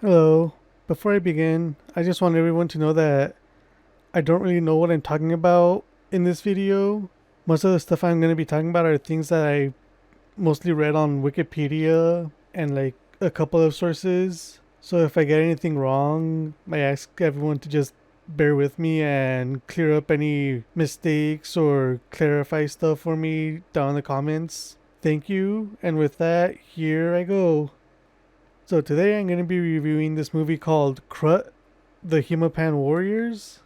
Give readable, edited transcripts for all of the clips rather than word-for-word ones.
Hello. Before I begin, I just want everyone to know that I don't really know what I'm talking about in this video. Most of the stuff I'm going to be talking about are things that I mostly read on Wikipedia and like a couple of sources. So if I get anything wrong, I ask everyone to just bear with me and clear up any mistakes or clarify stuff for me down in the comments. Thank you. And with that, here I go. So today I'm going to be reviewing this movie called Krut, the Himapan Warriors.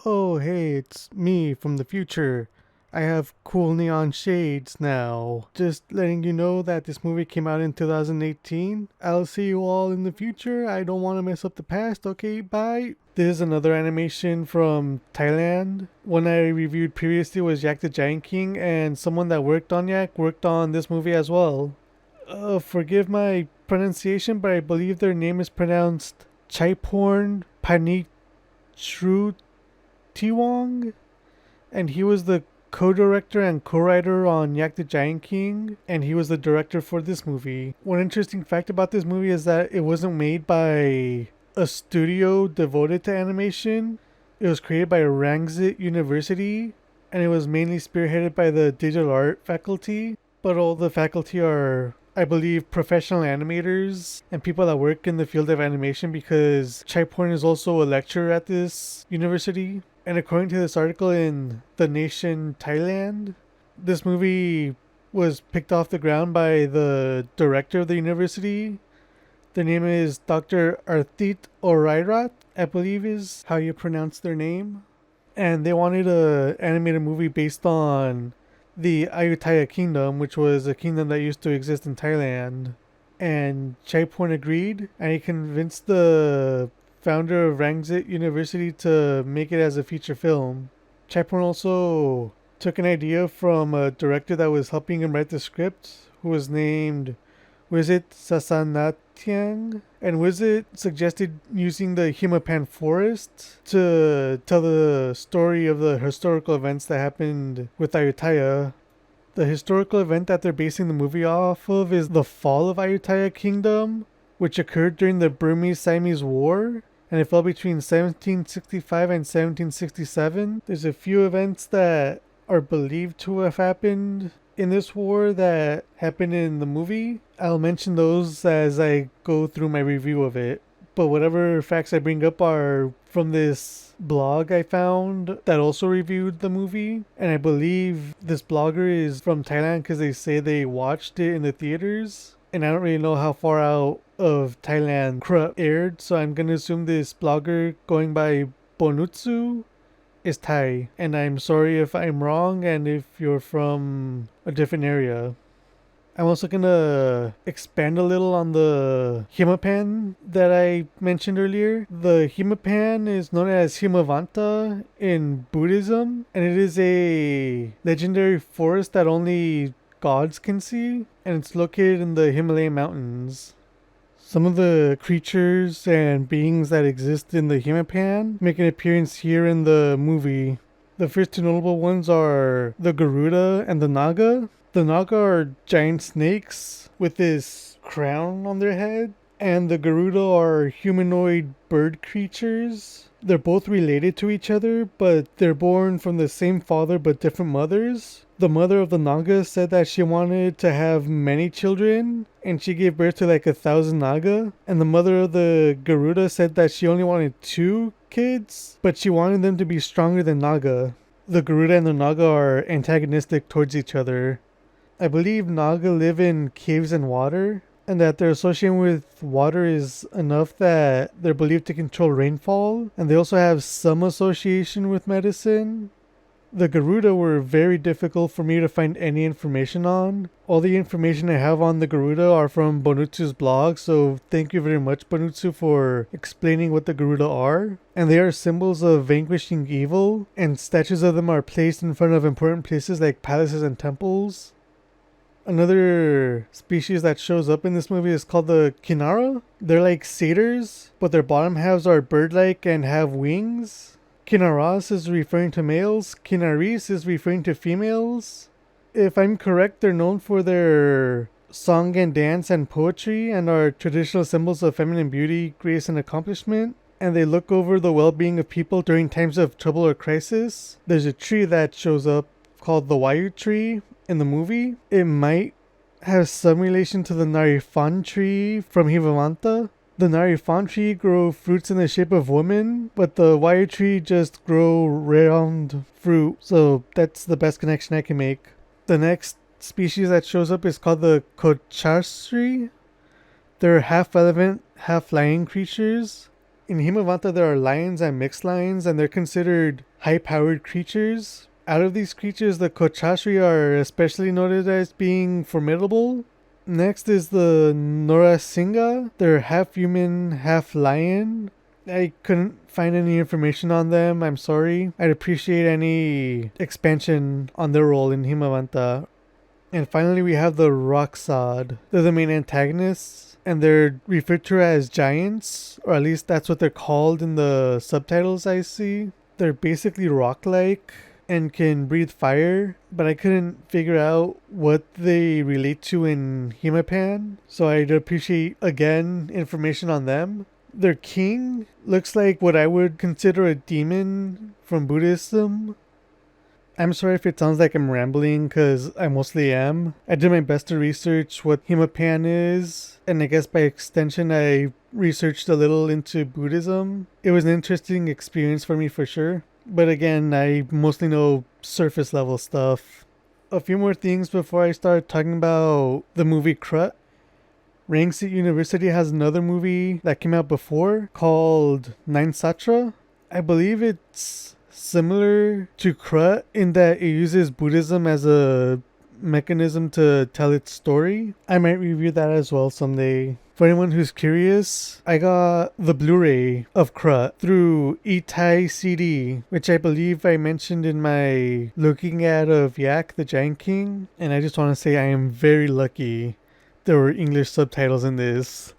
Oh hey, it's me from the future. I have cool neon shades now. Just letting you know that this movie came out in 2018. I'll see you all in the future. I don't want to mess up the past. Okay, bye. This is another animation from Thailand. One I reviewed previously was Yak the Giant King, and someone that worked on Yak worked on this movie as well. Forgive my pronunciation, but I believe their name is pronounced Chaiporn Panitrutiwong, and he was the co-director and co-writer on Yak the Giant King, and he was the director for this movie. One interesting fact about this movie is that it wasn't made by a studio devoted to animation. It was created by Rangsit University, and it was mainly spearheaded by the digital art faculty, but all the faculty are, I believe, professional animators and people that work in the field of animation, because Chaiporn is also a lecturer at this university. And according to this article in The Nation Thailand, this movie was picked off the ground by the director of the university. The name is Dr. Arthit Orairat, I believe is how you pronounce their name. And they wanted an animated movie based on the Ayutthaya kingdom, which was a kingdom that used to exist in Thailand. And Chaiporn agreed, and he convinced the founder of Rangsit University to make it as a feature film. Chaiporn also took an idea from a director that was helping him write the script, who was named Wizit Sasanatiang. And Wizit suggested using the Himapan forest to tell the story of the historical events that happened with Ayutthaya. The historical event that they're basing the movie off of is the fall of Ayutthaya Kingdom, which occurred during the Burmese-Siamese War, and it fell between 1765 and 1767. There's a few events that are believed to have happened in this war that happened in the movie. I'll mention those as I go through my review of it. But whatever facts I bring up are from this blog I found that also reviewed the movie. And I believe this blogger is from Thailand because they say they watched it in the theaters. And I don't really know how far out of Thailand Krut aired, so I'm gonna assume this blogger going by Bonutsu is Thai. And I'm sorry if I'm wrong and if you're from a different area. I'm also gonna expand a little on the Himapan that I mentioned earlier. The Himapan is known as Himavanta in Buddhism, and it is a legendary forest that only gods can see, and it's located in the Himalayan mountains. Some of the creatures and beings that exist in the Himapan make an appearance here in the movie. The first two notable ones are the Garuda and the Naga. The Naga are giant snakes with this crown on their head, and the Garuda are humanoid bird creatures. They're both related to each other, but they're born from the same father but different mothers. The mother of the Naga said that she wanted to have many children, and she gave birth to like 1,000 Naga. And the mother of the Garuda said that she only wanted 2 kids, but she wanted them to be stronger than Naga. The Garuda and the Naga are antagonistic towards each other. I believe Naga live in caves and water, and that their association with water is enough that they're believed to control rainfall, and they also have some association with medicine. The Garuda were very difficult for me to find any information on. All the information I have on the Garuda are from Bonutsu's blog, so thank you very much, Bonutsu, for explaining what the Garuda are. And they are symbols of vanquishing evil, and statues of them are placed in front of important places like palaces and temples. Another species that shows up in this movie is called the Kinara. They're like satyrs, but their bottom halves are bird-like and have wings. Kinaras is referring to males. Kinaris is referring to females. If I'm correct, they're known for their song and dance and poetry and are traditional symbols of feminine beauty, grace, and accomplishment. And they look over the well-being of people during times of trouble or crisis. There's a tree that shows up called the Wayu tree in the movie. It might have some relation to the Narifan tree from Hivamanta. The Narifan tree grow fruits in the shape of women, but the Wayu tree just grow round fruit. So that's the best connection I can make. The next species that shows up is called the Kochasri. They're half elephant, half flying creatures. In Himavanta, there are lions and mixed lions, and they're considered high-powered creatures. Out of these creatures, the Kochasri are especially noted as being formidable. Next is the Norasinga. They're half human, half lion. I couldn't find any information on them. I'm sorry. I'd appreciate any expansion on their role in Himavanta. And finally, we have the Roxod. They're the main antagonists, and they're referred to as giants, or at least that's what they're called in the subtitles I see. They're basically rock-like and can breathe fire, but I couldn't figure out what they relate to in Himapan, so I'd appreciate, again, information on them. Their king looks like what I would consider a demon from Buddhism. I'm sorry if it sounds like I'm rambling, because I mostly am. I did my best to research what Himapan is, and I guess by extension I researched a little into Buddhism. It was an interesting experience for me for sure, but again, I mostly know surface level stuff. A few more things before I start talking about the movie Krut. Rangsit University has another movie that came out before called Nine Satra. I believe it's similar to Krut in that it uses Buddhism as a mechanism to tell its story. I might review that as well someday. For anyone who's curious, I got the Blu-ray of Krut through Ayutthaya CD, which I believe I mentioned in my looking at of Yak the Giant King, and I just want to say I am very lucky there were English subtitles in this.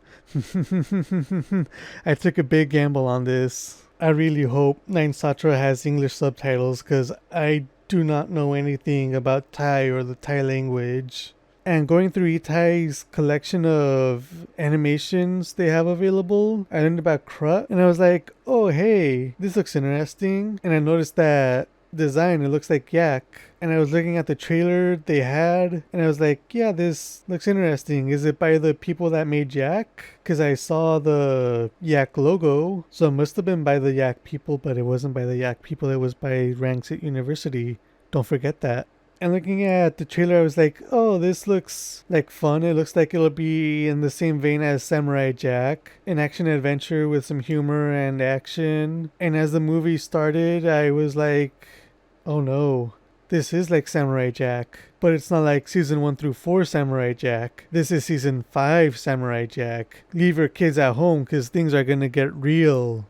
I took a big gamble on this. I really hope Nine Satra has English subtitles because I do not know anything about Thai or the Thai language. And going through Ayutthaya's collection of animations they have available, I learned about Krut and I was like, oh hey, this looks interesting. And I noticed that design, it looks like Yak. And I was looking at the trailer they had and I was like, yeah, this looks interesting. Is it by the people that made Yak? Because I saw the Yak logo, so it must have been by the Yak people, but it wasn't by the Yak people, it was by Rangsit University. Don't forget that. And looking at the trailer, I was like, oh, this looks like fun. It looks like it'll be in the same vein as Samurai Jack, an action adventure with some humor and action. And as the movie started, I was like, oh no, this is like Samurai Jack. But it's not like season 1 through 4 Samurai Jack. This is season 5 Samurai Jack. Leave your kids at home because things are gonna get real.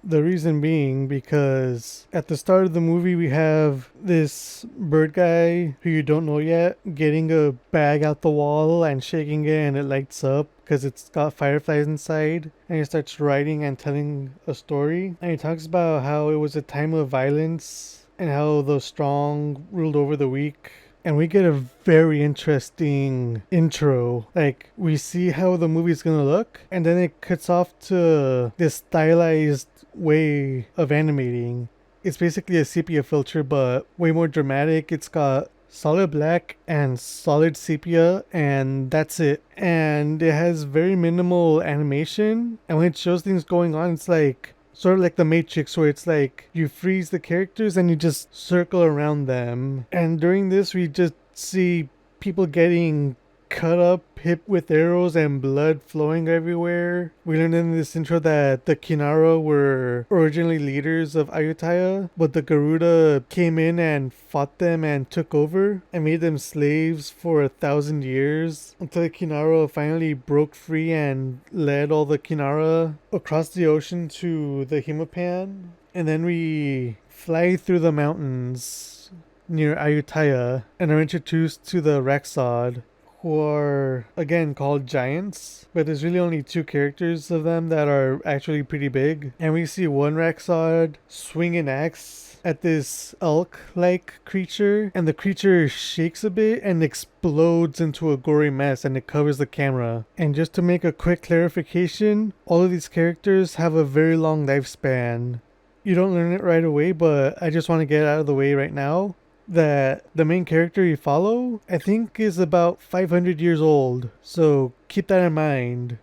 The reason being because at the start of the movie we have this bird guy who you don't know yet getting a bag out the wall and shaking it and it lights up because it's got fireflies inside, and he starts writing and telling a story, and he talks about how it was a time of violence and how the strong ruled over the weak. And we get a very interesting intro. Like, we see how the movie's gonna look, and then it cuts off to this stylized way of animating. It's basically a sepia filter, but way more dramatic. It's got solid black and solid sepia, and that's it. And it has very minimal animation, and when it shows things going on, it's like sort of like the Matrix, where it's like you freeze the characters and you just circle around them. And during this, we just see people getting cut up, hit with arrows and blood flowing everywhere. We learned in this intro that the Kinara were originally leaders of Ayutthaya, but the Garuda came in and fought them and took over and made them slaves for 1,000 years until the Kinara finally broke free and led all the Kinara across the ocean to the Himapan. And then we fly through the mountains near Ayutthaya and are introduced to the Raxod, who are, again, called giants. But there's really only two characters of them that are actually pretty big. And we see one Raxod swing an axe at this elk-like creature, and the creature shakes a bit and explodes into a gory mess, and it covers the camera. And just to make a quick clarification, all of these characters have a very long lifespan. You don't learn it right away, but I just want to get it out of the way right now that the main character you follow, I think, is about 500 years old. So keep that in mind.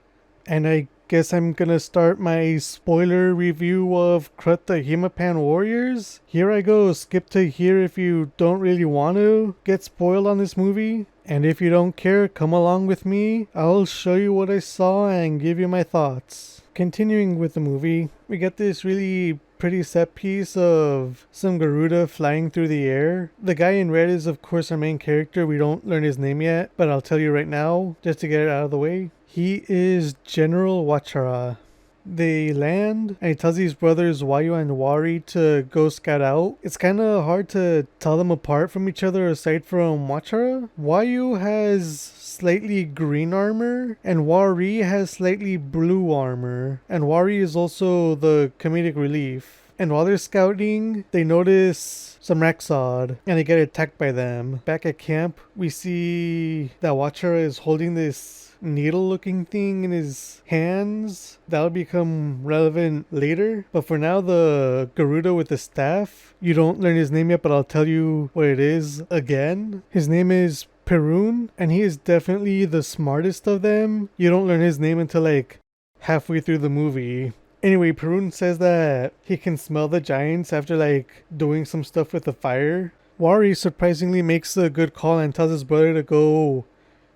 And I guess I'm gonna start my spoiler review of Krut the Himapan Warriors. Here I go. Skip to here if you don't really want to get spoiled on this movie. And if you don't care, come along with me. I'll show you what I saw and give you my thoughts. Continuing with the movie, we get this really pretty set piece of some Garuda flying through the air. The guy in red is of course our main character. We don't learn his name yet, but I'll tell you right now just to get it out of the way. He is General Wachara. They land and he tells his brothers Wayu and Wari to go scout out. It's kind of hard to tell them apart from each other aside from Wachara. Wayu has slightly green armor and Wari has slightly blue armor. And Wari is also the comedic relief. And while they're scouting, they notice some Raxod and they get attacked by them. Back at camp, we see that Wachara is holding this needle looking thing in his hands. That'll become relevant later, but for now, the Garuda with the staff, you don't learn his name yet, but I'll tell you what it is again. His name is Perun, and he is definitely the smartest of them. You don't learn his name until like halfway through the movie. Anyway, Perun says that he can smell the giants after like doing some stuff with the fire. Wari surprisingly makes a good call and tells his brother to go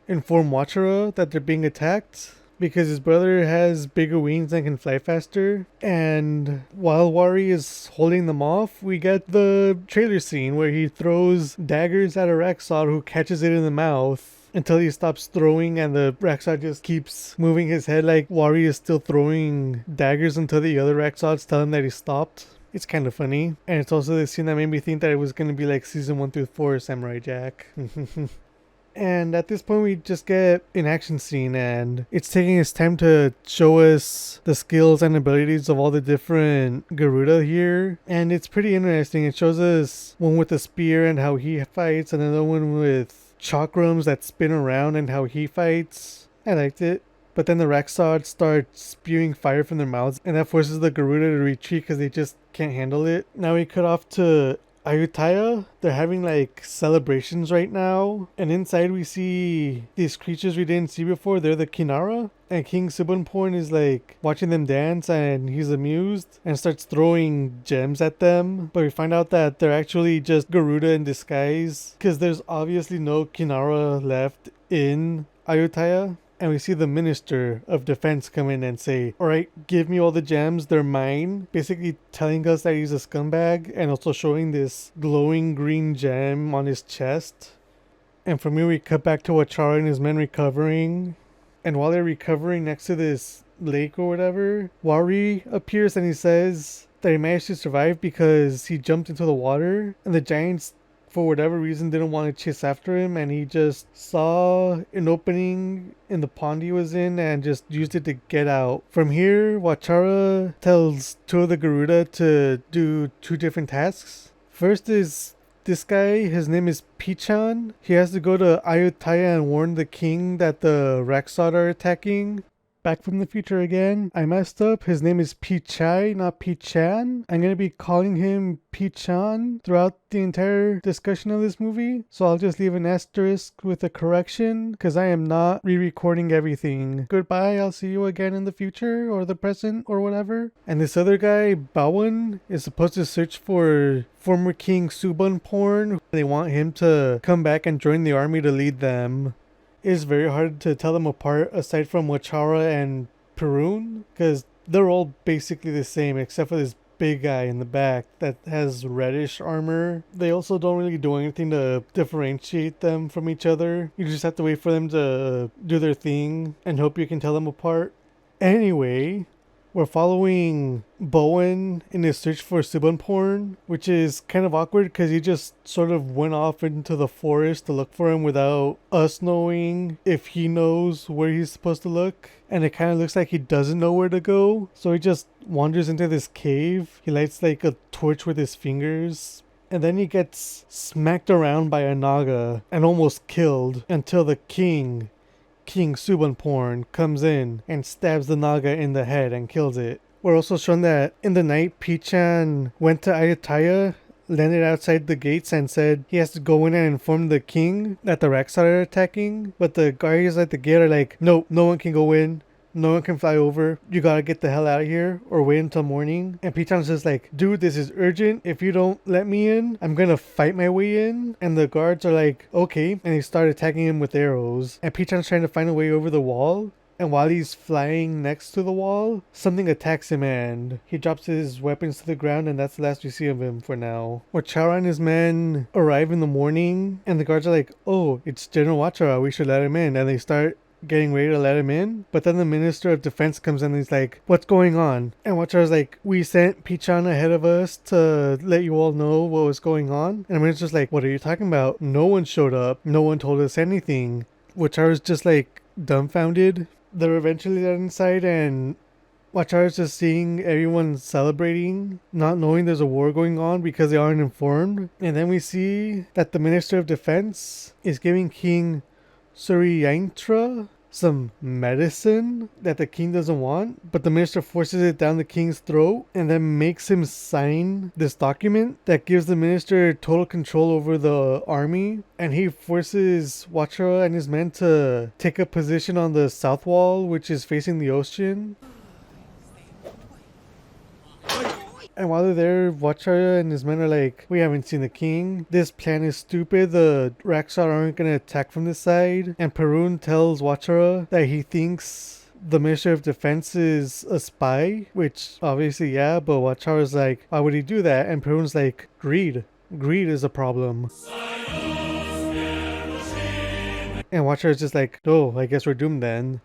inform Wachara that they're being attacked because his brother has bigger wings and can fly faster. And while Wari is holding them off, we get the trailer scene where he throws daggers at a Raxod who catches it in the mouth until he stops throwing, and the Raxod just keeps moving his head like Wari is still throwing daggers until the other Raxods tell him that he stopped. It's kind of funny. And it's also the scene that made me think that it was going to be like season 1 through 4 Samurai Jack. And at this point we just get an action scene, and it's taking its time to show us the skills and abilities of all the different Garuda here. And it's pretty interesting. It shows us one with a spear and how he fights, and another one with chakrams that spin around and how he fights. I liked it. But then the Raxod start spewing fire from their mouths, and that forces the Garuda to retreat because they just can't handle it. Now we cut off to Ayutthaya. They're having like celebrations right now, and inside we see these creatures we didn't see before. They're the Kinara, and King Subunporn is like watching them dance, and he's amused and starts throwing gems at them. But we find out that they're actually just Garuda in disguise because there's obviously no Kinara left in Ayutthaya. And we see the Minister of Defense come in and say, alright, give me all the gems, they're mine. Basically telling us that he's a scumbag, and also showing this glowing green gem on his chest. And from here we cut back to Wachara and his men recovering. And while they're recovering next to this lake or whatever, Wari appears and he says that he managed to survive because he jumped into the water. And the giants, for whatever reason, didn't want to chase after him, and he just saw an opening in the pond he was in and just used it to get out. From here, Wachara tells two of the Garuda to do two different tasks. First is this guy, his name is Pichan. He has to go to Ayutthaya and warn the king that the Raxod are attacking. Back from the future again. I messed up. His name is Pichai, not Pichan. I'm going to be calling him Pichan throughout the entire discussion of this movie. So I'll just leave an asterisk with a correction because I am not re-recording everything. Goodbye. I'll see you again in the future or the present or whatever. And this other guy, Bawan, is supposed to search for former King Subunporn. They want him to come back and join the army to lead them. It's very hard to tell them apart aside from Wachara and Perun because they're all basically the same except for this big guy in the back that has reddish armor. They also don't really do anything to differentiate them from each other. You just have to wait for them to do their thing and hope you can tell them apart. Anyway, We're following Bowen in his search for Subunporn, which is kind of awkward because he just sort of went off into the forest to look for him without us knowing if he knows where he's supposed to look. And it kind of looks like he doesn't know where to go. So he just wanders into this cave. He lights like a torch with his fingers. And then he gets smacked around by a Naga and almost killed until the King Subunporn, comes in and stabs the Naga in the head and kills it. We're also shown that in the night, Pichan went to Ayutthaya, landed outside the gates, and said he has to go in and inform the king that the Raksar are attacking. But the guards at the gate are like, nope, no one can go in. No one can fly over. You gotta get the hell out of here or wait until morning. And Pichan's just like, dude, this is urgent. If you don't let me in, I'm gonna fight my way in. And the guards are like, okay. And they start attacking him with arrows. And Pichan's trying to find a way over the wall. And while he's flying next to the wall, something attacks him and he drops his weapons to the ground, and that's the last we see of him for now. Wachara and his men arrive in the morning, and the guards are like, oh, it's General Wachara, we should let him in. And they start getting ready to let him in, but then the Minister of Defense comes in and he's like, what's going on? And Wachara's like, we sent Pichan ahead of us to let you all know what was going on. And the Minister's like, what are you talking about? No one showed up. No one told us anything. Wachara's just like dumbfounded. They're eventually let inside, and Wachara's just seeing everyone celebrating, not knowing there's a war going on because they aren't informed. And then we see that the Minister of Defense is giving King Suryantra some medicine that the king doesn't want, but the minister forces it down the king's throat and then makes him sign this document that gives the minister total control over the army. And he forces Wachara and his men to take a position on the south wall, which is facing the ocean. And while they're there, Wachara and his men are like, we haven't seen the king. This plan is stupid. The Raksar aren't going to attack from this side. And Perun tells Wachara that he thinks the Minister of Defense is a spy, which obviously, yeah, but Wachara's like, why would he do that? And Perun's like, greed. Greed is a problem. And Wachara's just like, oh, I guess we're doomed then.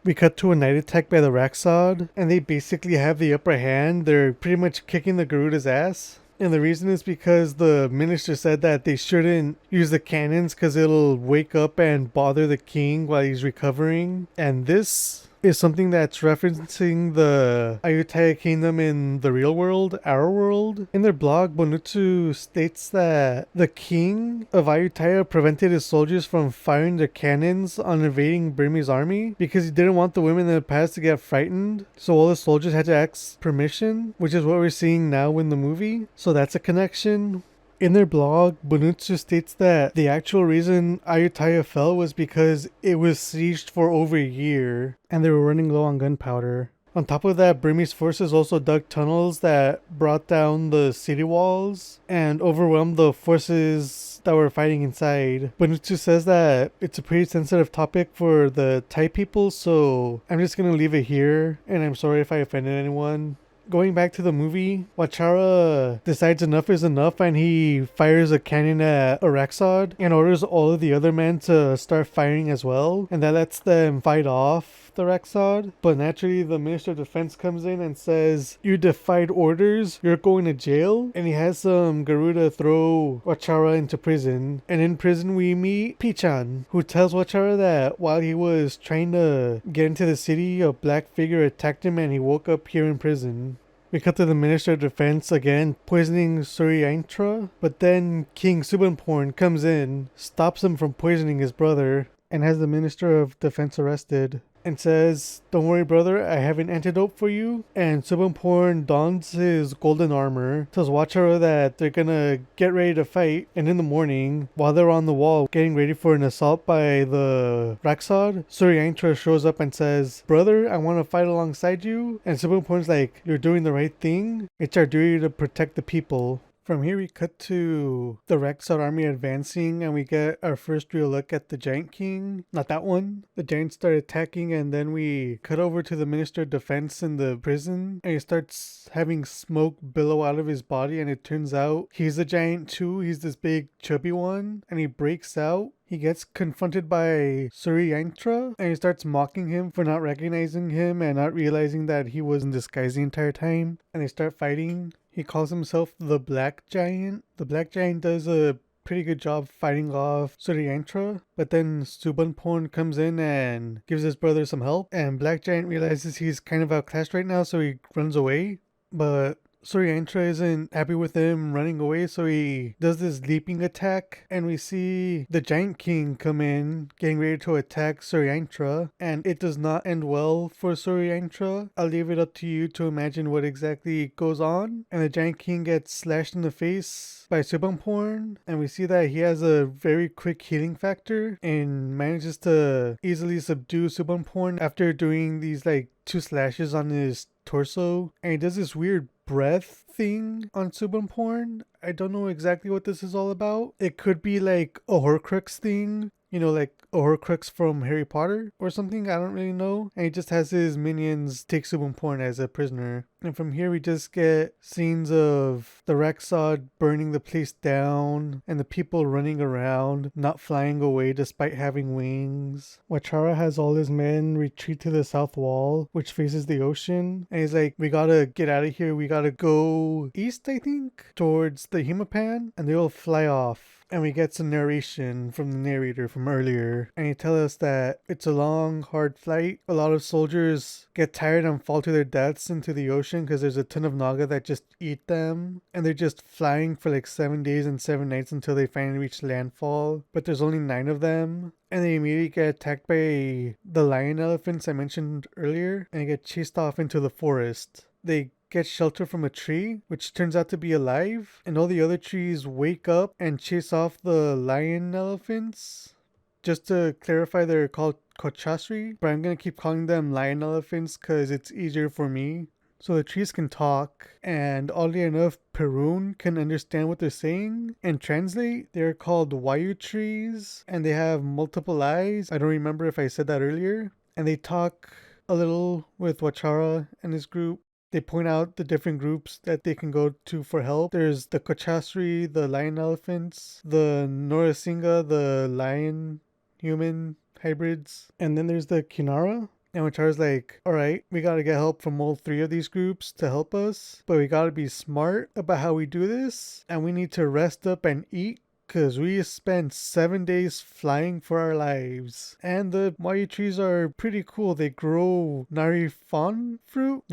We cut to a night attack by the Raksod, and they basically have the upper hand. They're pretty much kicking the Garuda's ass. And the reason is because the minister said that they shouldn't use the cannons because it'll wake up and bother the king while he's recovering. And this is something that's referencing the Ayutthaya kingdom in the real world, our world. In their blog, Bonutsu states that the king of Ayutthaya prevented his soldiers from firing their cannons on invading Burmese army because he didn't want the women in the past to get frightened. So all the soldiers had to ask permission, which is what we're seeing now in the movie. So that's a connection. In their blog, Bonutsu states that the actual reason Ayutthaya fell was because it was sieged for over a year and they were running low on gunpowder. On top of that, Burmese forces also dug tunnels that brought down the city walls and overwhelmed the forces that were fighting inside. Bonutsu says that it's a pretty sensitive topic for the Thai people, so I'm just gonna leave it here, and I'm sorry if I offended anyone. Going back to the movie, Wachara decides enough is enough and he fires a cannon at Araxod and orders all of the other men to start firing as well. And that lets them fight off the Raksod. But naturally, the Minister of Defense comes in and says, you defied orders, you're going to jail. And he has some Garuda throw Wachara into prison. And in prison, we meet Pichan, who tells Wachara that while he was trying to get into the city, a black figure attacked him and he woke up here in prison. We cut to the Minister of Defense again, poisoning Suryantra, but then King Subunporn comes in, stops him from poisoning his brother, and has the Minister of Defense arrested, and says, don't worry brother, I have an antidote for you. And Subunporn dons his golden armor, tells Wachara that they're gonna get ready to fight, and in the morning, while they're on the wall getting ready for an assault by the Raksod, Suryantra shows up and says, brother, I want to fight alongside you. And Subunporn's like, you're doing the right thing, it's our duty to protect the people. From here we cut to the Raksod army advancing and we get our first real look at the Giant King. Not that one. The Giants start attacking and then we cut over to the Minister of Defense in the prison and he starts having smoke billow out of his body and it turns out he's a giant too. He's this big chubby one and he breaks out he gets confronted by Suryantra and he starts mocking him for not recognizing him and not realizing that he was in disguise the entire time. And they start fighting. He calls himself the Black Giant. The Black Giant does a pretty good job fighting off Suryantra, but then Subbanporn comes in and gives his brother some help, and Black Giant realizes he's kind of outclassed right now, so he runs away. But Suryantra isn't happy with him running away, so he does this leaping attack, and we see the Giant King come in, getting ready to attack Suryantra, and it does not end well for Suryantra. I'll leave it up to you to imagine what exactly goes on, and the Giant King gets slashed in the face by Subbanporn, and we see that he has a very quick healing factor and manages to easily subdue Subbanporn after doing these like 2 slashes on his torso, and he does this weird breath thing on Subbanporn. I don't know exactly what this is all about. It could be like a Horcrux thing, you know, like a Horcrux from Harry Potter or something. I don't really know. And he just has his minions take Subbanporn as a prisoner. And from here we just get scenes of the Raxod burning the place down and the people running around, not flying away despite having wings. Wachara has all his men retreat to the south wall, which faces the ocean. And he's like, we gotta get out of here. We gotta go east, I think, towards the Himapan. And they all fly off. And we get some narration from the narrator from earlier. And he tells us that it's a long, hard flight. A lot of soldiers get tired and fall to their deaths into the ocean because there's a ton of Naga that just eat them. And they're just flying for like 7 days and 7 nights until they finally reach landfall. But there's only 9 of them. And they immediately get attacked by the lion elephants I mentioned earlier. And they get chased off into the forest. They get shelter from a tree, which turns out to be alive, and all the other trees wake up and chase off the lion elephants. Just to clarify, they're called Kochasri, but I'm gonna keep calling them lion elephants because it's easier for me. So the trees can talk, and oddly enough, Perun can understand what they're saying and translate. They're called Wayu trees, and they have multiple eyes. I don't remember if I said that earlier. And they talk a little with Wachara and his group. They point out the different groups that they can go to for help. There's the Kochasri, the lion elephants, the Norasinga, the lion human hybrids, and then there's the Kinara. And Wachara's like, alright, we gotta get help from all 3 of these groups to help us, but we gotta be smart about how we do this, and we need to rest up and eat because we spent 7 days flying for our lives. And the Mayu trees are pretty cool. They grow Naripan fruit,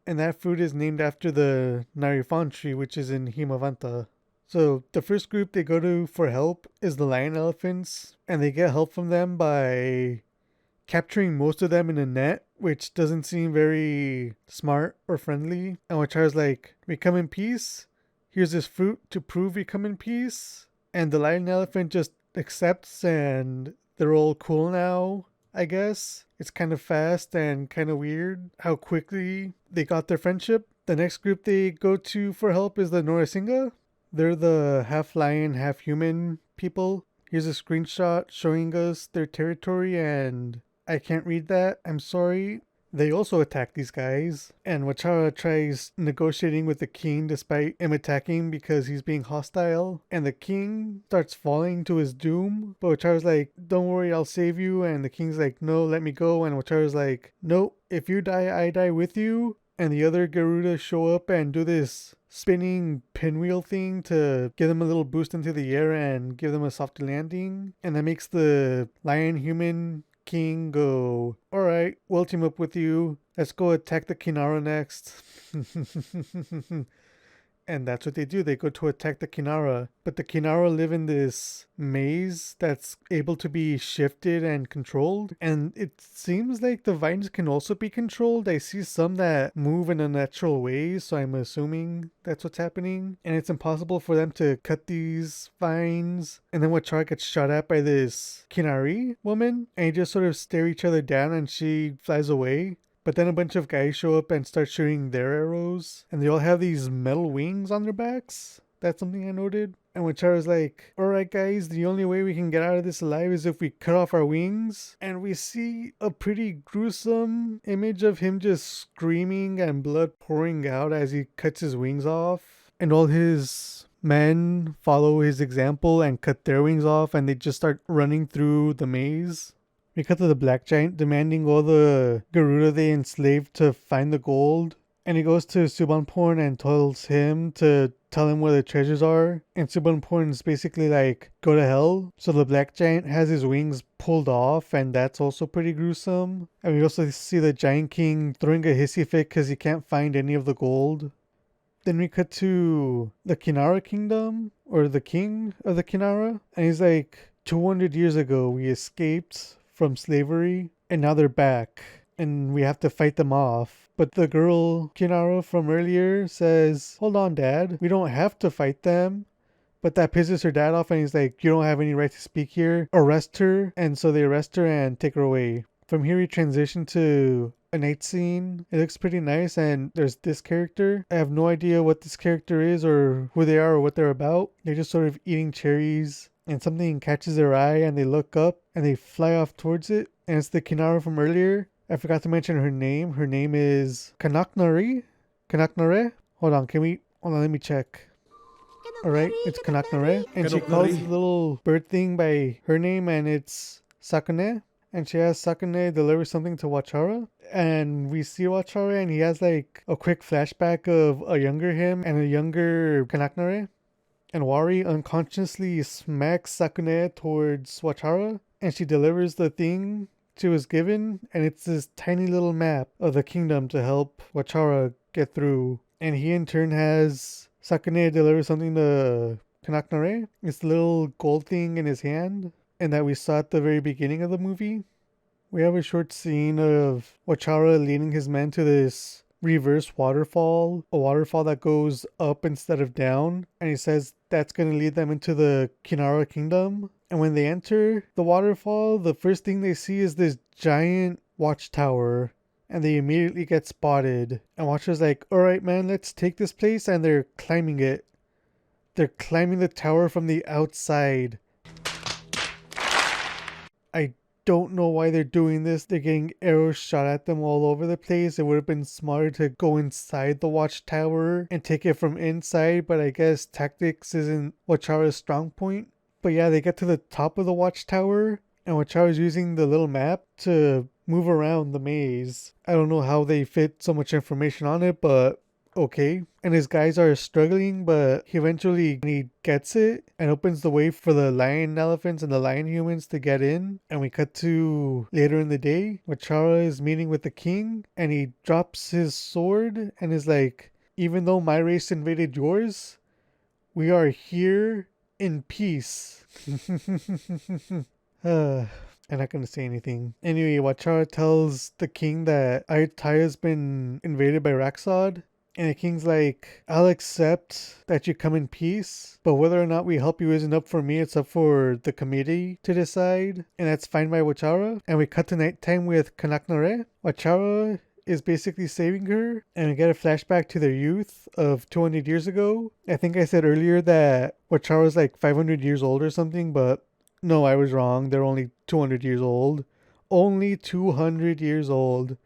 and that fruit is named after the Naripan tree, which is in Himavanta. So the first group they go to for help is the lion elephants, and they get help from them by capturing most of them in a net, which doesn't seem very smart or friendly. And Wachara's like, we come in peace. Here's this fruit to prove we come in peace. And the lion elephant just accepts and they're all cool now, I guess. It's kind of fast and kind of weird how quickly they got their friendship. The next group they go to for help is the Norasinga. They're the half lion, half human people. Here's a screenshot showing us their territory, and I can't read that. I'm sorry. They also attack these guys, and Wachara tries negotiating with the king despite him attacking because he's being hostile, and the king starts falling to his doom, but Wachara's like, don't worry, I'll save you, and the king's like, no, let me go, and Wachara's like, nope, if you die, I die with you. And the other Garuda show up and do this spinning pinwheel thing to give them a little boost into the air and give them a soft landing, and that makes the lion human king go, alright, we'll team up with you. Let's go attack the Kinara next. And that's what they do. They go to attack the Kinara. But the Kinara live in this maze that's able to be shifted and controlled. And it seems like the vines can also be controlled. I see some that move in a natural way, so I'm assuming that's what's happening. And it's impossible for them to cut these vines. And then Wachara gets shot at by this Kinari woman. And they just sort of stare each other down and she flies away. But then a bunch of guys show up and start shooting their arrows. And they all have these metal wings on their backs. That's something I noted. And Wachara's like, alright guys, the only way we can get out of this alive is if we cut off our wings. And we see a pretty gruesome image of him just screaming and blood pouring out as he cuts his wings off. And all his men follow his example and cut their wings off, and they just start running through the maze. We cut to the black giant demanding all the Garuda they enslaved to find the gold. And he goes to Subbanporn and tells him to tell him where the treasures are. And Subbanporn is basically like, go to hell. So the black giant has his wings pulled off, and that's also pretty gruesome. And we also see the Giant King throwing a hissy fit because he can't find any of the gold. Then we cut to the Kinara kingdom, or the king of the Kinara. And he's like, 200 years ago we escaped from slavery, and now they're back. And we have to fight them off. But the girl, Kinara, from earlier says, hold on, Dad. We don't have to fight them. But that pisses her dad off, and he's like, you don't have any right to speak here. Arrest her. And so they arrest her and take her away. From here, we transition to a night scene. It looks pretty nice, and there's this character. I have no idea what this character is or who they are or what they're about. They're just sort of eating cherries, and something catches their eye, and they look up, and they fly off towards it. And it's the Kinara from earlier. I forgot to mention her name. Her name is Kanaknare? Kanaknare? Hold on, let me check. Alright, it's Kanaknare. And she calls the little bird thing by her name, and it's Sakane. And she has Sakane deliver something to Wachara. And we see Wachara, and he has like a quick flashback of a younger him and a younger Kanaknare. And Wari unconsciously smacks Sakane towards Wachara, and she delivers the thing she was given, and it's this tiny little map of the kingdom to help Wachara get through. And he in turn has Sakane deliver something to Kanaknare. It's the little gold thing in his hand, and that we saw at the very beginning of the movie. We have a short scene of Wachara leading his men to this reverse waterfall, a waterfall that goes up instead of down, and he says that's going to lead them into the Kinara kingdom. And when they enter the waterfall, the first thing they see is this giant watchtower, and they immediately get spotted. And Watchera's like, alright man, let's take this place, and they're climbing it. They're climbing the tower from the outside. I don't know why they're doing this. They're getting arrows shot at them all over the place. It would have been smarter to go inside the watchtower and take it from inside, but I guess tactics isn't Wachara's strong point. But yeah, they get to the top of the watchtower, and Wachara's using the little map to move around the maze. I don't know how they fit so much information on it, but okay. And his guys are struggling, but he gets it and opens the way for the lion elephants and the lion humans to get in. And we cut to later in the day. Wachara is meeting with the king, and he drops his sword and is like, even though my race invaded yours, we are here in peace. I'm not gonna say anything. Anyway, Wachara tells the king that Ayutthaya's been invaded by Raxod. And the king's like, I'll accept that you come in peace, but whether or not we help you isn't up for me, it's up for the committee to decide. And that's fine by Wachara. And we cut to nighttime with Kanaknare. Wachara is basically saving her, and we get a flashback to their youth of 200 years ago. I think I said earlier that Wachara's like 500 years old or something, but no, I was wrong. They're only 200 years old. Only 200 years old.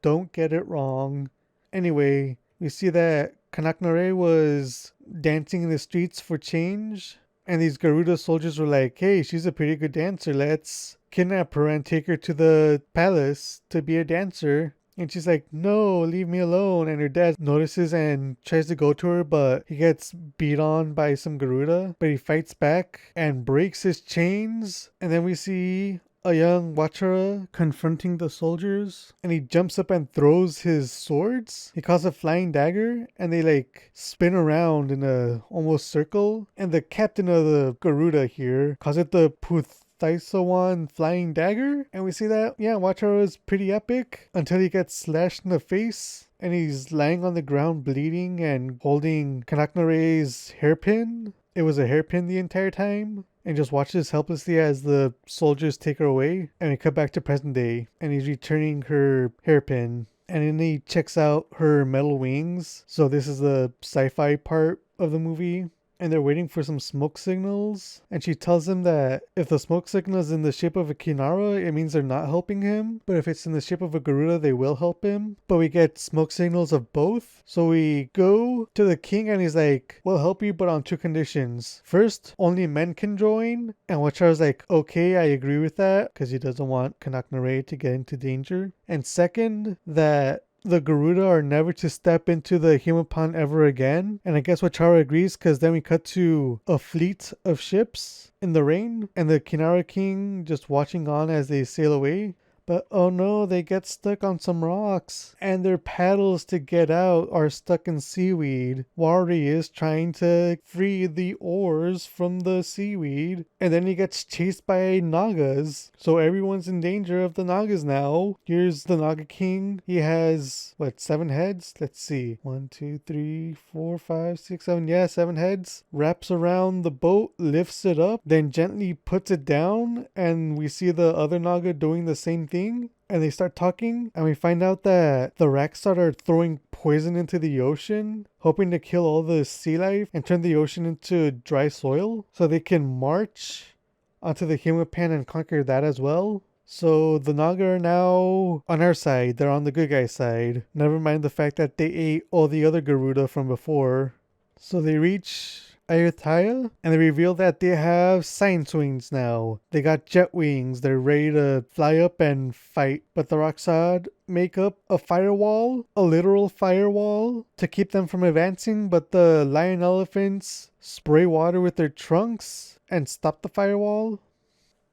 Don't get it wrong. Anyway, we see that Kanaknare was dancing in the streets for change, and these Garuda soldiers were like, hey, she's a pretty good dancer. Let's kidnap her and take her to the palace to be a dancer. And she's like, no, leave me alone. And her dad notices and tries to go to her, but he gets beat on by some Garuda. But he fights back and breaks his chains. And then we see a young Wachara confronting the soldiers, and he jumps up and throws his swords. He calls a flying dagger, and they like spin around in a almost circle. And the captain of the Garuda here calls it the Puthaisawan flying dagger. And we see that, yeah, Wachara is pretty epic until he gets slashed in the face. And he's lying on the ground bleeding and holding Kanaknare's hairpin. It was a hairpin the entire time. And just watches helplessly as the soldiers take her away. And we cut back to present day, and he's returning her hairpin. And then he checks out her metal wings. So this is the sci-fi part of the movie. and they're waiting for some smoke signals. And she tells him that if the smoke signal is in the shape of a Kinara, it means they're not helping him. But if it's in the shape of a Garuda, they will help him. But we get smoke signals of both. So we go to the king and he's like, we'll help you, but on two conditions. First, only men can join. And Wachara's like, okay, I agree with that, because he doesn't want Kanaknare to get into danger. And second, that the Garuda are never to step into the Himapan ever again. And I guess Wachara agrees, because then we cut to a fleet of ships in the rain and the Kinara king just watching on as they sail away. But oh no, they get stuck on some rocks, and their paddles to get out are stuck in seaweed. Wari is trying to free the oars from the seaweed, and then he gets chased by Nagas. So everyone's in danger of the Nagas now. Here's the Naga King. He has, what, 7 heads? Let's see. 1, 2, 3, 4, 5, 6, 7. Yeah, 7 heads. Wraps around the boat, lifts it up, then gently puts it down, and we see the other Naga doing the same thing. And they start talking, and we find out that the Raksad are throwing poison into the ocean, hoping to kill all the sea life and turn the ocean into dry soil so they can march onto the Himapan and conquer that as well. So the Naga are now on our side. They're on the good guy side. Never mind the fact that they ate all the other Garuda from before. So they reach Ayutthaya, and they reveal that they have science wings now. They got jet wings. They're ready to fly up and fight. But the Raksad make up a firewall, a literal firewall, to keep them from advancing. But the lion elephants spray water with their trunks and stop the firewall.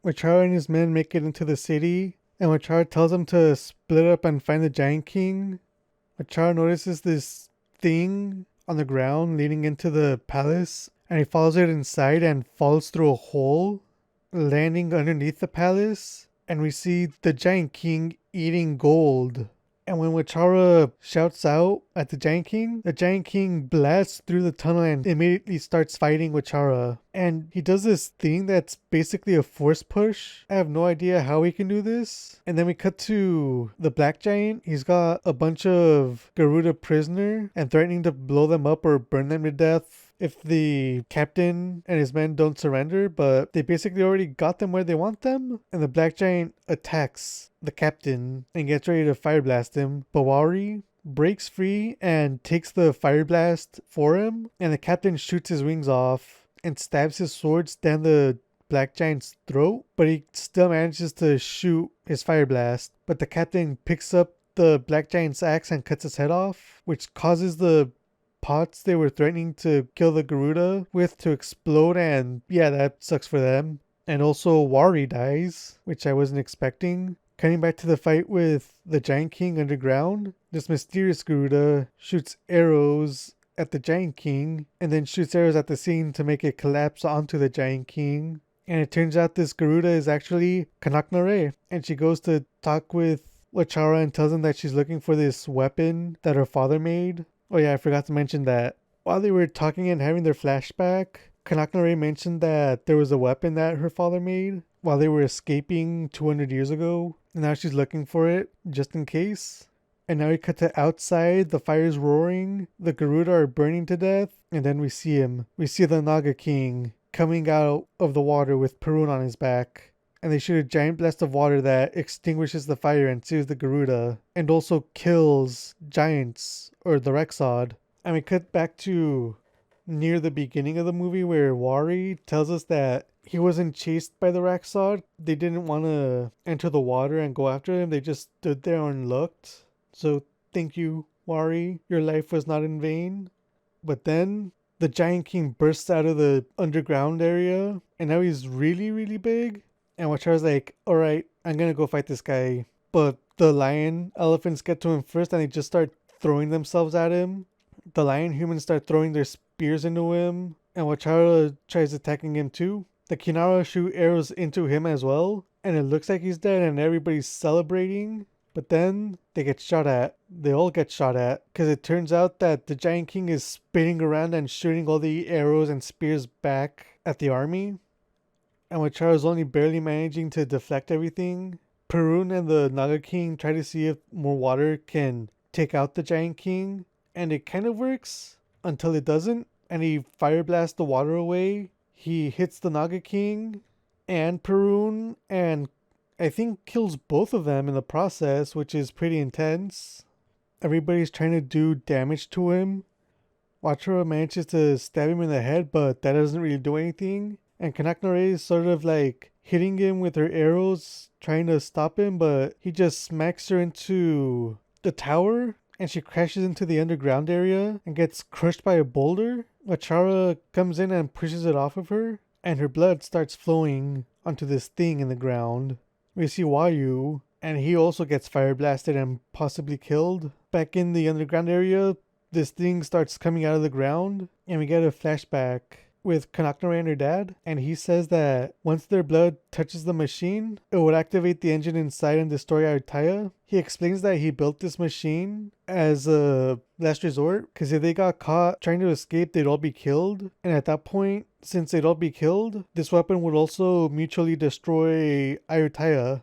Wachara and his men make it into the city, and Wachara tells them to split up and find the Giant King. Wachara notices this thing on the ground leading into the palace, and he follows it inside and falls through a hole, landing underneath the palace, and we see the Giant King eating gold. And when Wachara shouts out at the Giant King blasts through the tunnel and immediately starts fighting Wachara. And he does this thing that's basically a force push. I have no idea how he can do this. And then we cut to the Black Giant. He's got a bunch of Garuda prisoner and threatening to blow them up or burn them to death if the captain and his men don't surrender, but they basically already got them where they want them. And the Black Giant attacks the captain and gets ready to fire blast him. Bawari breaks free and takes the fire blast for him, and the captain shoots his wings off and stabs his swords down the Black Giant's throat, but he still manages to shoot his fire blast. But the captain picks up the Black Giant's axe and cuts his head off, which causes the pots they were threatening to kill the Garuda with to explode, and yeah, that sucks for them. And also Wari dies, which I wasn't expecting. Cutting back to the fight with the Giant King underground, this mysterious Garuda shoots arrows at the Giant King and then shoots arrows at the scene to make it collapse onto the Giant King. And it turns out this Garuda is actually Kanaknare, and she goes to talk with Wachara and tells him that she's looking for this weapon that her father made. Oh yeah, I forgot to mention that while they were talking and having their flashback, Kanaknare mentioned that there was a weapon that her father made while they were escaping 200 years ago. And now she's looking for it, just in case. And now we cut to outside, the fire's roaring, the Garuda are burning to death, and then we see him. We see the Naga King coming out of the water with Perun on his back. And they shoot a giant blast of water that extinguishes the fire and saves the Garuda, and also kills giants, or the Rexod. And we cut back to near the beginning of the movie where Wari tells us that he wasn't chased by the Rexod. They didn't want to enter the water and go after him. They just stood there and looked. So thank you, Wari. Your life was not in vain. But then the Giant King bursts out of the underground area, and now he's really, really big. And Wachara's like, alright, I'm gonna go fight this guy. But the lion elephants get to him first, and they just start throwing themselves at him. The lion humans start throwing their spears into him, and Wachara tries attacking him too. The Kinara shoot arrows into him as well, and it looks like he's dead and everybody's celebrating. But then they get shot at. They all get shot at, because it turns out that the Giant King is spinning around and shooting all the arrows and spears back at the army. And Wachara's only barely managing to deflect everything. Perun and the Naga King try to see if more water can take out the Giant King, and it kind of works until it doesn't. and he fire blasts the water away. He hits the Naga King and Perun, and I think kills both of them in the process, which is pretty intense. Everybody's trying to do damage to him. Wachara manages to stab him in the head, but that doesn't really do anything. And Kanaknare is sort of like hitting him with her arrows, trying to stop him, but he just smacks her into the tower, and she crashes into the underground area and gets crushed by a boulder. Wachara comes in and pushes it off of her, and her blood starts flowing onto this thing in the ground. We see Wayu, and he also gets fire blasted and possibly killed. Back in the underground area, this thing starts coming out of the ground, and we get a flashback with Kanaknare and her dad, and he says that once their blood touches the machine, it would activate the engine inside and destroy Ayutthaya. He explains that he built this machine as a last resort, because if they got caught trying to escape, they'd all be killed. And at that point, since they'd all be killed, this weapon would also mutually destroy Ayutthaya.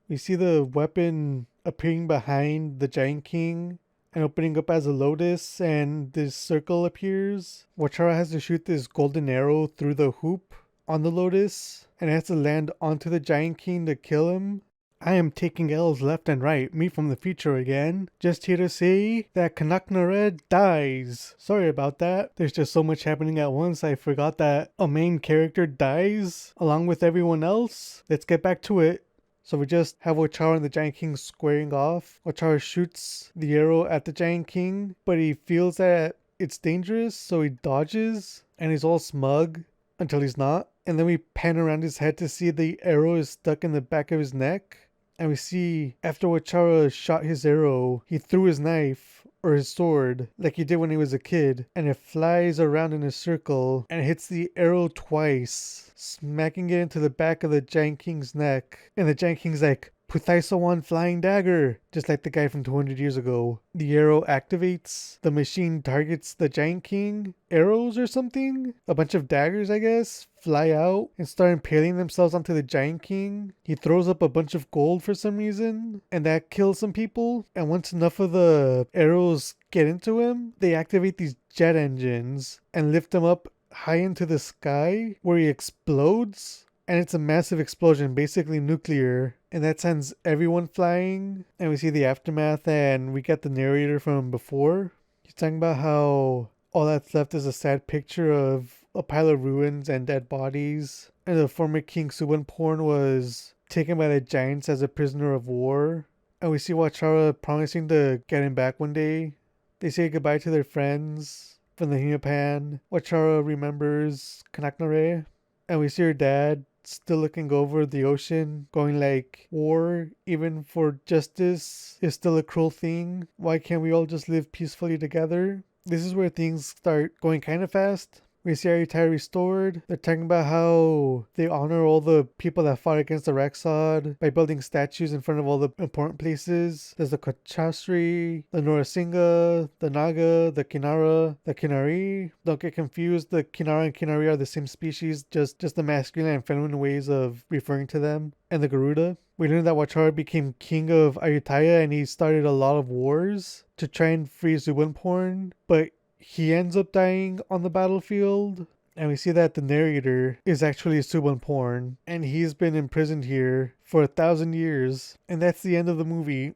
We see the weapon appearing behind the Giant King and opening up as a lotus, and this circle appears. Wachara has to shoot this golden arrow through the hoop on the lotus, and it has to land onto the Giant King to kill him. I am taking L's left and right, me from the future again. Just here to say that Kanaknare dies. Sorry about that. There's just so much happening at once, I forgot that a main character dies along with everyone else. Let's get back to it. So we just have Wachara and the Giant King squaring off. Wachara shoots the arrow at the Giant King, but he feels that it's dangerous, so he dodges, and he's all smug until he's not. And then we pan around his head to see the arrow is stuck in the back of his neck. And we see after Wachara shot his arrow, he threw his knife or his sword like he did when he was a kid, and it flies around in a circle and hits the arrow twice, smacking it into the back of the Giant King's neck. And the Giant King's like, Puthaisawan flying dagger, just like the guy from 200 years ago. The arrow activates, the machine targets the Giant King. Arrows or something? A bunch of daggers, I guess, fly out and start impaling themselves onto the Giant King. He throws up a bunch of gold for some reason, and that kills some people. And once enough of the arrows get into him, they activate these jet engines and lift him up high into the sky where he explodes. And it's a massive explosion, basically nuclear. And that sends everyone flying. And we see the aftermath, and we get the narrator from before. He's talking about how all that's left is a sad picture of a pile of ruins and dead bodies. And the former King Subonporn was taken by the giants as a prisoner of war. And we see Wachara promising to get him back one day. They say goodbye to their friends from the Himapan. Wachara remembers Kanaknare. And we see her dad still looking over the ocean, going like, war, even for justice, is still a cruel thing. Why can't we all just live peacefully together? This is where things start going kind of fast. We see Ayutthaya restored. They're talking about how they honor all the people that fought against the Raksad by building statues in front of all the important places. There's the Kochasri, the Norasingha, the Naga, the Kinara, the Kinari. Don't get confused, the Kinara and Kinari are the same species, just the masculine and feminine ways of referring to them. And the Garuda. We learned that Wachara became king of Ayutthaya, and he started a lot of wars to try and free Subonporn, but he ends up dying on the battlefield. And we see that the narrator is actually Subonporn, and he's been imprisoned here for 1,000 years. And that's the end of the movie.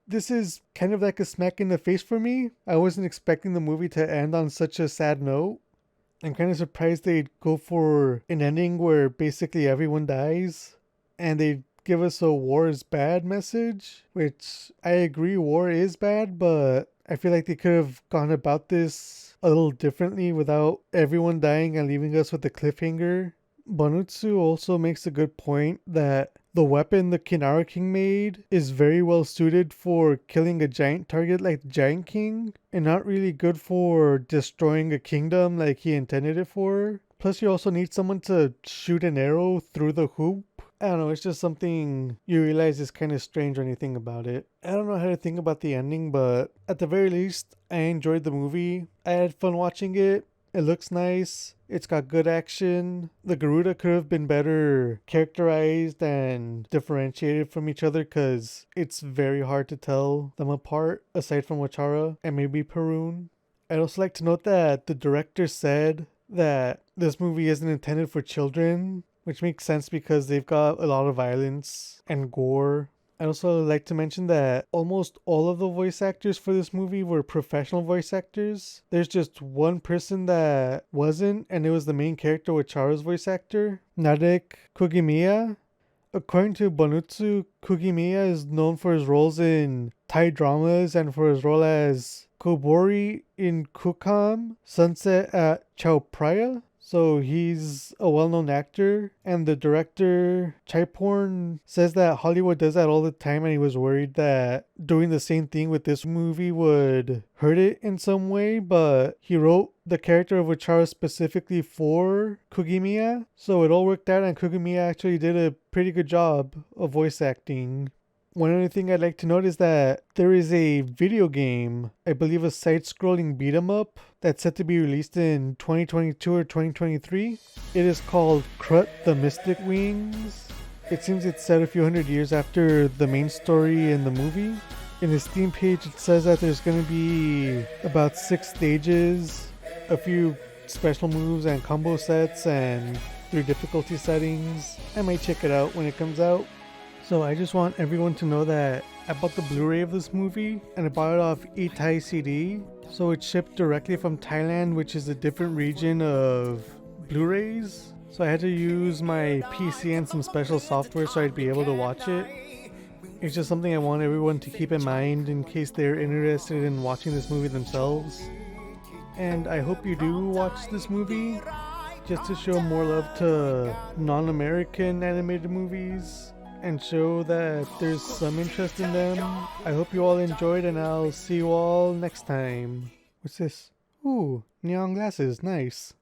This is kind of like a smack in the face for me. I wasn't expecting the movie to end on such a sad note. I'm kind of surprised they'd go for an ending where basically everyone dies, and they give us a war is bad message, which I agree, war is bad, but I feel like they could have gone about this a little differently without everyone dying and leaving us with a cliffhanger. Bonutsu also makes a good point that the weapon the Kinara King made is very well suited for killing a giant target like the Giant King, and not really good for destroying a kingdom like he intended it for. Plus, you also need someone to shoot an arrow through the hoop. I don't know, it's just something you realize is kind of strange when you think about it. I don't know how to think about the ending, but at the very least, I enjoyed the movie. I had fun watching it. It looks nice. It's got good action. The Garuda could have been better characterized and differentiated from each other, because it's very hard to tell them apart, aside from Wachara and maybe Perun. I'd also like to note that the director said that this movie isn't intended for children, which makes sense because they've got a lot of violence and gore. I'd also like to mention that almost all of the voice actors for this movie were professional voice actors. There's just one person that wasn't, and it was the main character, Wachara's voice actor, Narek Kugimiya. According to Bonutsu, Kugimiya is known for his roles in Thai dramas and for his role as Kobori in Kukam, Sunset at Chao Phraya. So he's a well-known actor, and the director Chaiporn says that Hollywood does that all the time, and he was worried that doing the same thing with this movie would hurt it in some way, but he wrote the character of Wachara specifically for Kugimiya, so it all worked out, and Kugimiya actually did a pretty good job of voice acting. One other thing I'd like to note is that there is a video game, I believe a side-scrolling beat-em-up, that's set to be released in 2022 or 2023. It is called Krut the Mystic Wings. It seems it's set a few hundred years after the main story in the movie. In the Steam page it says that there's going to be about 6 stages, a few special moves and combo sets, and 3 difficulty settings. I might check it out when it comes out. So I just want everyone to know that I bought the Blu-ray of this movie and I bought it off Ayutthaya CD. So it's shipped directly from Thailand, which is a different region of Blu-rays. So I had to use my PC and some special software so I'd be able to watch it. It's just something I want everyone to keep in mind in case they're interested in watching this movie themselves. And I hope you do watch this movie just to show more love to non-American animated movies and show that there's some interest in them. I hope you all enjoyed, and I'll see you all next time. What's this? Ooh, neon glasses, nice.